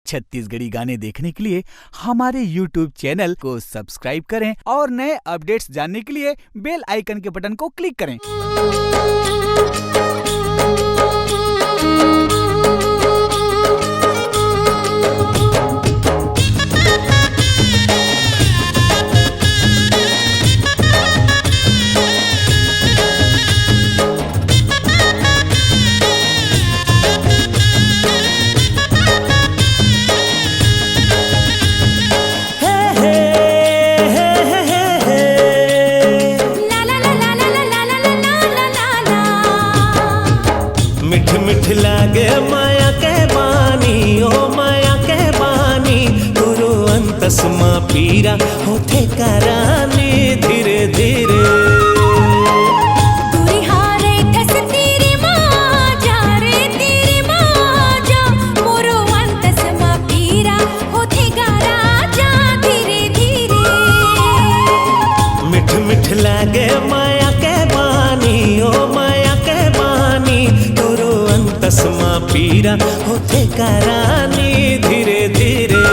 छत्तीसगढ़ी गाने देखने के लिए हमारे YouTube चैनल को सब्सक्राइब करें और नए अपडेट्स जानने के लिए बेल आइकन के बटन को क्लिक करें। मिठ मिठ लागे माया के बानी, ओ माया के बानी, गुरु अंतस माँ पीरा होठे करानी धीरे धीरे। मिठ मिठ लागे माया के बानी, ओ माया के बानी, गुरु अंतस माँ पीरा होठे करानी धीरे धीरे।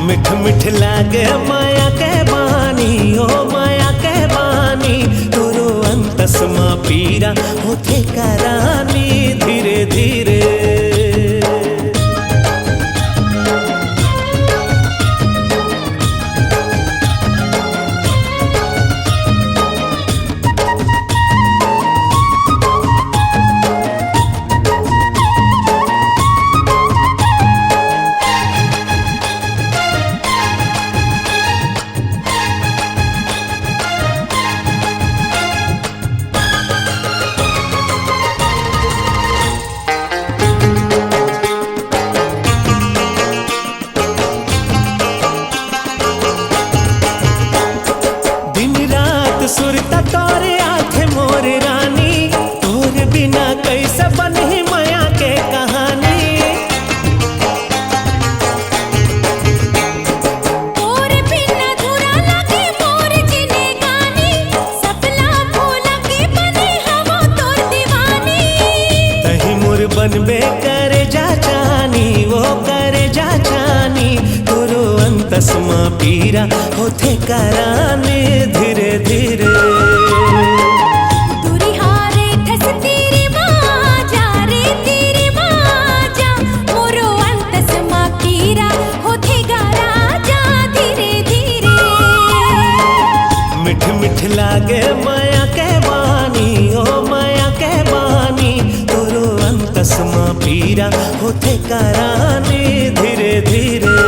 मिठ मिठ लागे माया के बानी, ओ माया के बानी, गुरु अंतस माँ पीरा होठे करानी धीरे धीरे। सुरता तोरे आखे मोरे रानी, तोरे बिना कैसे बनी माया के कहानी। तोरे बिना धुरा लगे मोर जिने गानी, सपना भूला के बने हम तोर दीवानी। तही मोर बनबे करे जा जानी, वो करे जा जानी, गुरु अंतस माँ पीरा होठे करानी धीरे धीरे। मिठ मिठ लागे माया के बानी, ओ माया के बानी, गुरु अंतस माँ पीरा होठे करानी धीरे धीरे।